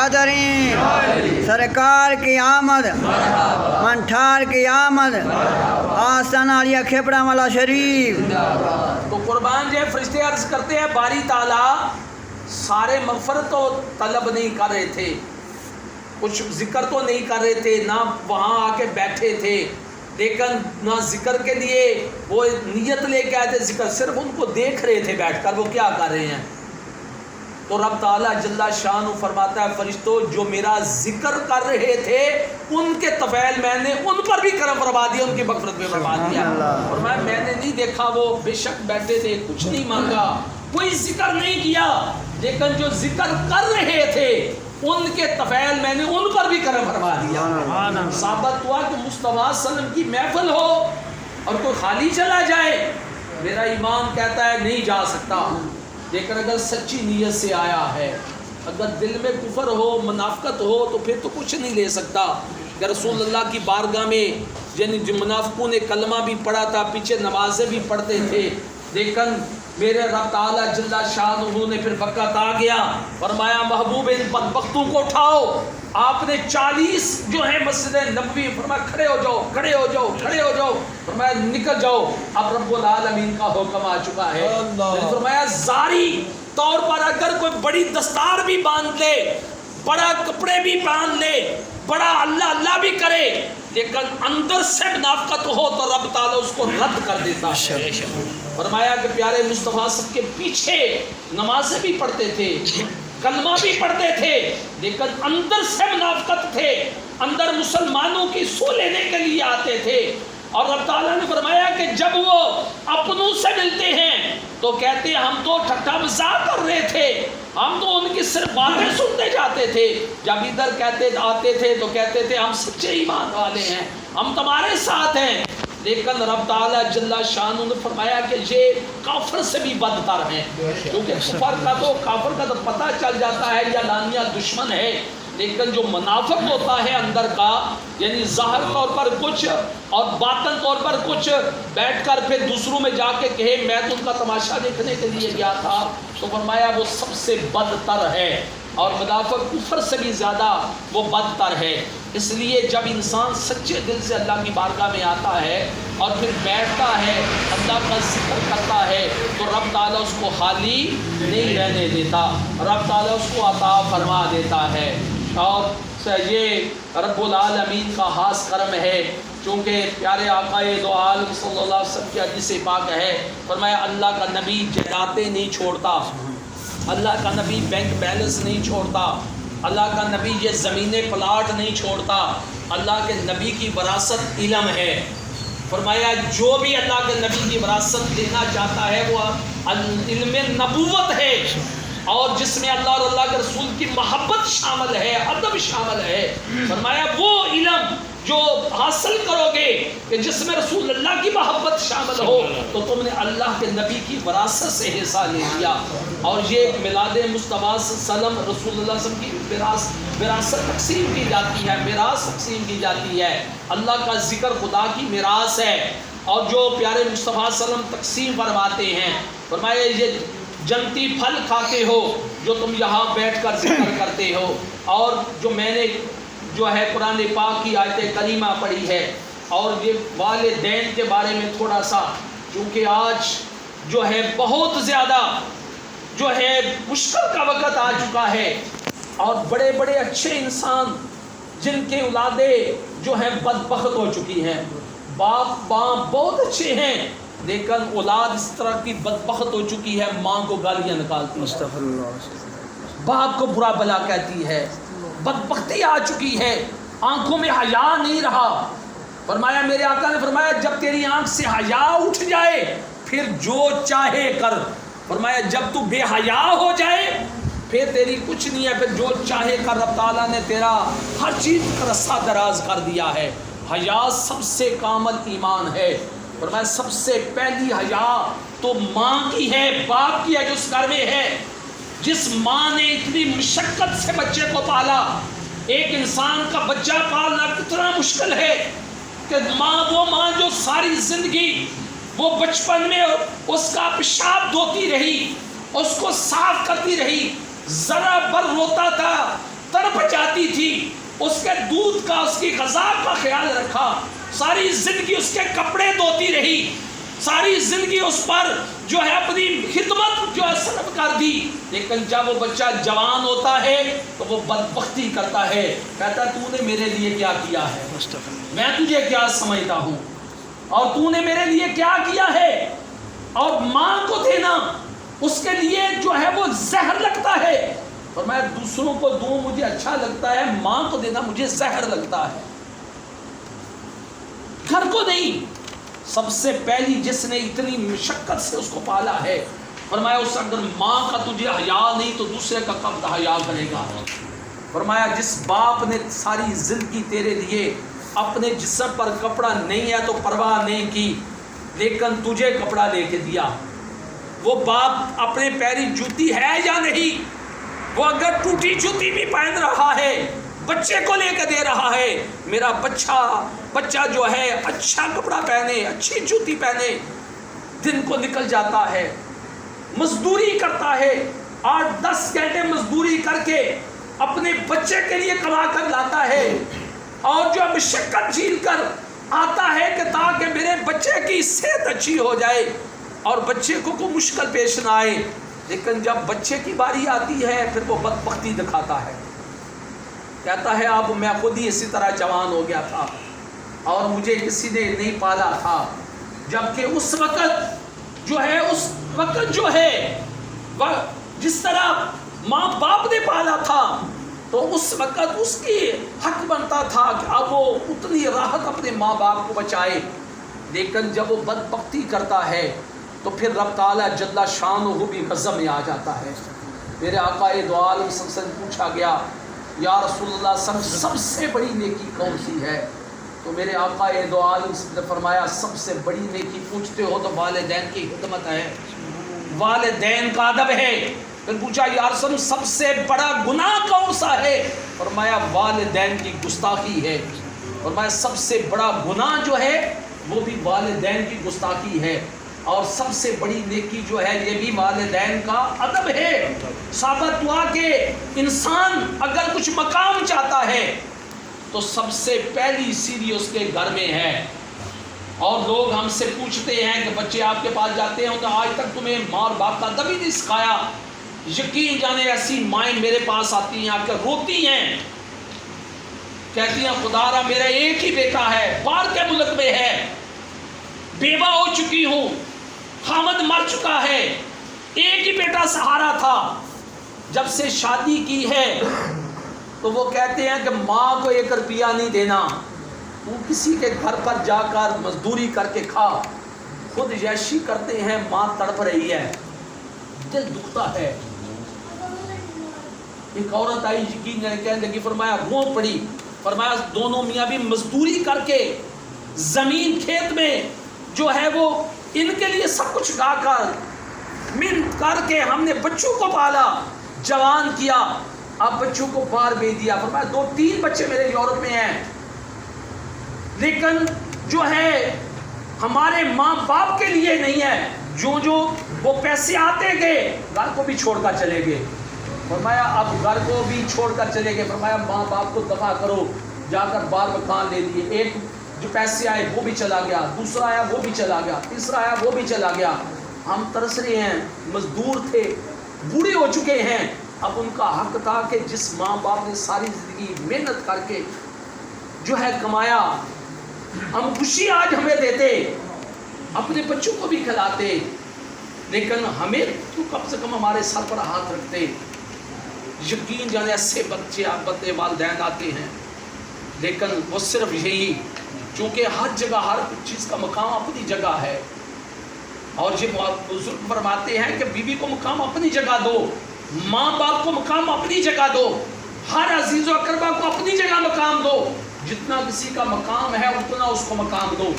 حاضرین سرکار کی آمد منٹھار کی آمد آستان عالیہ کھیپڑا والا شریف. تو قربان جو ہے فرشتے عرض کرتے ہیں باری تعالیٰ سارے مغفرت تو طلب نہیں کر رہے تھے، کچھ ذکر تو نہیں کر رہے تھے، نہ وہاں آ کے بیٹھے تھے، لیکن نہ ذکر کے لیے وہ نیت لے کے آئے تھے، ذکر صرف ان کو دیکھ رہے تھے بیٹھ کر وہ کیا کر رہے ہیں. تو رب تعالیٰ جل شان فرماتا ہے فرشتوں جو میرا ذکر کر رہے تھے ان کے طفیل میں نے ان پر بھی کرم فرما دیا، ان کی مغفرت میں فرما دیا. اور میں نے نہیں دیکھا وہ بے شک بیٹھے تھے، کچھ نہیں مانگا، کوئی ذکر نہیں کیا، لیکن جو ذکر کر رہے تھے ان کے طفیل میں نے ان پر بھی کرم فرما دیا. ثابت ہوا کہ مصطفیٰ صلی اللہ علیہ وسلم کی محفل ہو اور کوئی خالی چلا جائے، میرا ایمان کہتا ہے نہیں جا سکتا. لیکن اگر سچی نیت سے آیا ہے، اگر دل میں کفر ہو منافقت ہو تو پھر تو کچھ نہیں لے سکتا. کہ رسول اللہ کی بارگاہ میں یعنی جو منافقوں نے کلمہ بھی پڑھا تھا، پیچھے نمازیں بھی پڑھتے تھے، لیکن میرے رب تعالیٰ جل شانہ نے پھر وقت آ گیا، فرمایا محبوب ان بدبختوں کو اٹھاؤ. آپ نے 40 جو ہے مسجد نبوی، فرمایا کھڑے ہو جاؤ کھڑے ہو جاؤ کھڑے ہو جاؤ، فرمایا نکل جاؤ، اب رب العالمین کا حکم آ چکا ہے. فرمایا ظاہری طور پر اگر کوئی بڑی دستار بھی باندھ لے، بڑا کپڑے بھی باندھ لے، بڑا اللہ اللہ بھی کرے، لیکن اندر سے منافقت ہو تو رب تعالیٰ اس کو رد کر دیتا ہے. فرمایا کہ پیارے مصطفیٰ سب کے پیچھے نمازیں بھی پڑھتے تھے، کلمہ بھی پڑھتے تھے، لیکن اندر سے منافقت تھے، اندر مسلمانوں کی سو لینے کے لیے آتے تھے. اور رب تعالیٰ نے فرمایا کہ جب وہ اپنوں سے ملتے ہیں تو کہتے ہیں ہم تو ٹھٹا مزاق کر رہے تھے، ہم تو ان کی صرف باتیں سنتے جاتے تھے. جب ادھر کہتے آتے تھے تو کہتے تھے ہم سچے ایمان والے ہیں، ہم تمہارے ساتھ ہیں. لیکن رب تعالیٰ جل شانہ نے فرمایا کہ یہ کافر سے بھی بدتر ہیں، کیونکہ کفر کا تو کافر کا تو پتہ چل جاتا ہے یا لانیہ دشمن ہے، لیکن جو منافق ہوتا ہے اندر کا یعنی ظاہر طور پر کچھ اور باطن طور پر کچھ، بیٹھ کر پھر دوسروں میں جا کے کہے میں تو ان کا تماشا دیکھنے کے لیے گیا تھا، تو فرمایا وہ سب سے بدتر ہے. اور منافق کفر سے بھی زیادہ وہ بدتر ہے. اس لیے جب انسان سچے دل سے اللہ کی بارگاہ میں آتا ہے اور پھر بیٹھتا ہے اللہ کا ذکر کرتا ہے تو رب تعالیٰ اس کو خالی نہیں رہنے دیتا، رب تعالیٰ اس کو عطا فرما دیتا ہے. اور یہ رب العالمین کا خاص کرم ہے، چونکہ پیارے آقا دو عالم صلی اللہ علیہ وسلم کی حدیث پاک ہے، فرمایا اللہ کا نبی جائیدادیں نہیں چھوڑتا، اللہ کا نبی بینک بیلنس نہیں چھوڑتا، اللہ کا نبی یہ زمینیں پلاٹ نہیں چھوڑتا. اللہ کے نبی کی وراثت علم ہے. فرمایا جو بھی اللہ کے نبی کی وراثت لینا چاہتا ہے وہ علم نبوت ہے، اور جس میں اللہ اور اللہ کے رسول کی محبت شامل ہے، ادب شامل ہے. فرمایا وہ علم جو حاصل کرو گے کہ جس میں رسول اللہ کی محبت شامل ہو تو تم نے اللہ کے نبی کی وراثت سے حصہ لے لیا. اور یہ میلاد مصطفیٰ صلی اللہ علیہ وسلم رسول اللہ صلی اللہ علیہ وسلم کی وراثت تقسیم کی جاتی ہے، میراث تقسیم کی جاتی ہے. اللہ کا ذکر خدا کی میراث ہے، اور جو پیارے مصطفیٰ صلی اللہ علیہ وسلم تقسیم فرماتے ہیں، فرمایا یہ جنتی پھل کھاتے ہو جو تم یہاں بیٹھ کر ذکر کرتے ہو. اور جو میں نے جو ہے قرآن پاک کی آیت کریمہ پڑھی ہے، اور یہ والدین کے بارے میں تھوڑا سا، کیونکہ آج جو ہے بہت زیادہ جو ہے مشکل کا وقت آ چکا ہے، اور بڑے بڑے اچھے انسان جن کے اولادیں جو ہیں بدبخت ہو چکی ہیں، باپ بہت اچھے ہیں لیکن اولاد اس طرح کی بدبخت ہو چکی ہے، ماں کو گالیاں نکالتی ہے، باپ کو برا بلا کہتی ہے، بدبختی آ چکی ہے، آنکھوں میں حیا نہیں رہا. فرمایا میرے آقا نے فرمایا جب تیری آنکھ سے حیا اٹھ جائے پھر جو چاہے کر. فرمایا جب تو بے حیا ہو جائے پھر تیری کچھ نہیں ہے، پھر جو چاہے کر. رب تعالیٰ نے تیرا ہر چیز کا رستہ دراز کر دیا ہے. حیا سب سے کامل ایمان ہے. فرمایا سب سے پہلی حیا تو ماں کی ہے، باپ کی ہے جو اس گھر میں ہے. جس ماں نے اتنی مشقت سے بچے کو پالا، ایک انسان کا بچہ پالنا کتنا مشکل ہے، کہ وہ ماں جو ساری زندگی وہ بچپن میں اس کا پیشاب دھوتی رہی، اس کو صاف کرتی رہی، ذرا بر روتا تھا، تڑپ پچاتی تھی، اس کے دودھ کا، اس کی غذا کا خیال رکھا، ساری زندگی اس کے کپڑے دھوتی رہی، ساری زندگی اس پر جو ہے اپنی خدمت جو ہے صرف کر دی، لیکن جب وہ بچہ جوان ہوتا ہے تو وہ بدبختی کرتا ہے، کہتا ہے تو نے میرے لیے کیا کیا ہے، میں تجھے کیا سمجھتا ہوں، اور تو نے میرے لیے کیا کیا ہے۔ اور ماں کو دینا اس کے لیے جو ہے وہ زہر لگتا ہے، اور میں دوسروں کو دوں مجھے اچھا لگتا ہے، ماں کو دینا مجھے زہر لگتا ہے، گھر کو نہیں۔ سب سے پہلی جس نے اتنی مشقت سے اس کو پالا ہے، فرمایا اس اگر ماں کا تجھے حیا نہیں تو دوسرے کا کب حیا کرے گا۔ فرمایا جس باپ نے ساری زندگی تیرے لیے اپنے جسم پر کپڑا نہیں ہے تو پرواہ نہیں کی، لیکن تجھے کپڑا لے کے دیا، وہ باپ اپنے پیری جوتی ہے یا نہیں، وہ اگر ٹوٹی جوتی بھی پہن رہا ہے بچے کو لے کے دے رہا ہے، میرا بچہ جو ہے اچھا کپڑا پہنے، اچھی جوتی پہنے، دن کو نکل جاتا ہے، مزدوری کرتا ہے، 8-10 گھنٹے مزدوری کر کے اپنے بچے کے لیے کما کر لاتا ہے، اور جو مشقت جھیل کر آتا ہے کہ تاکہ میرے بچے کی صحت اچھی ہو جائے اور بچے کو کوئی مشکل پیش نہ آئے، لیکن جب بچے کی باری آتی ہے پھر وہ بدبختی دکھاتا ہے، کہتا ہے اب میں خود ہی اسی طرح جوان ہو گیا تھا اور مجھے کسی نے نہیں پالا تھا، جبکہ اس وقت جو ہے جس طرح ماں باپ نے پالا تھا تو اس وقت اس کی حق بنتا تھا کہ اب وہ اتنی راحت اپنے ماں باپ کو بچائے، لیکن جب وہ بدبختی کرتا ہے تو پھر رب تعالیٰ جل شانہ بھی غضب میں آ جاتا ہے۔ میرے آقا دو عالم سے پوچھا گیا یا رسول اللہ سب سے بڑی نیکی کون سی ہے؟ تو میرے آقا دو عالم نے فرمایا سب سے بڑی نیکی پوچھتے ہو تو والدین کی خدمت ہے، والدین کا ادب ہے۔ پھر پوچھا یا رسول اللہ سب سے بڑا گناہ کون سا ہے؟ فرمایا والدین کی گستاخی ہے۔ فرمایا سب سے بڑا گناہ جو ہے وہ بھی والدین کی گستاخی ہے، اور سب سے بڑی نیکی جو ہے یہ بھی والدین کا ادب ہے۔ ثابت ہوا کہ انسان اگر کچھ مقام چاہتا ہے تو سب سے پہلی سیڑھی اس کے گھر میں ہے، اور لوگ ہم سے پوچھتے ہیں کہ بچے آپ کے پاس جاتے ہیں تو آج تک تمہیں ماں اور باپ کا ادب ہی نہیں سکھایا۔ یقین جانے ایسی مائیں میرے پاس آتی ہیں، آ کر روتی ہیں، کہتی ہیں خدا را میرا ایک ہی بیٹا ہے، باہر کے ملک میں ہے، بیوہ ہو چکی ہوں، خامد مر چکا ہے، ایک ہی بیٹا سہارا تھا، جب سے شادی کی ہے تو وہ کہتے ہیں کہ ماں کو 1 روپیہ نہیں دینا، تو کسی کے گھر پر جا کر مزدوری کر کے کھا، خود یشی کرتے ہیں، ماں تڑپ رہی ہے، دل دکھتا ہے۔ ایک عورت آئی یقین کہنے لگی، فرمایا رو پڑی، فرمایا دونوں میاں بھی مزدوری کر کے زمین کھیت میں جو ہے وہ ان کے لیے سب کچھ گا کر محنت کر کے ہم نے بچوں کو پالا، جوان کیا، اب بچوں کو باہر بھیج دیا۔ فرمایا 2-3 بچے میرے یورپ میں ہیں، لیکن جو ہے ہمارے ماں باپ کے لیے نہیں ہے، جو وہ پیسے آتے گئے گھر کو بھی چھوڑ کر چلے گئے۔ فرمایا اب گھر کو بھی چھوڑ کر چلے گئے، فرمایا ماں باپ کو دفع کرو، جا کر بار مکان لے لیے، ایک جو پیسے آئے وہ بھی چلا گیا، دوسرا آیا وہ بھی چلا گیا، تیسرا آیا وہ بھی چلا گیا۔ ہم ترس رہے ہیں، مزدور تھے، بوڑھے ہو چکے ہیں، اب ان کا حق تھا کہ جس ماں باپ نے ساری زندگی محنت کر کے جو ہے کمایا، ہم خوشی آج ہمیں دیتے، اپنے بچوں کو بھی کھلاتے، لیکن ہمیں تو کم سے کم ہمارے سر پر ہاتھ رکھتے۔ یقین جانے ایسے بچے بدے والدین آتے ہیں، لیکن وہ صرف یہی، چونکہ ہر جگہ ہر چیز کا مقام اپنی جگہ ہے، اور یہ بزرگ فرماتے ہیں کہ بیوی کو مقام اپنی جگہ دو، ماں باپ کو مقام اپنی جگہ دو، ہر عزیز و اقربا کو اپنی جگہ مقام دو، جتنا کسی کا مقام ہے اتنا اس کو مقام دو۔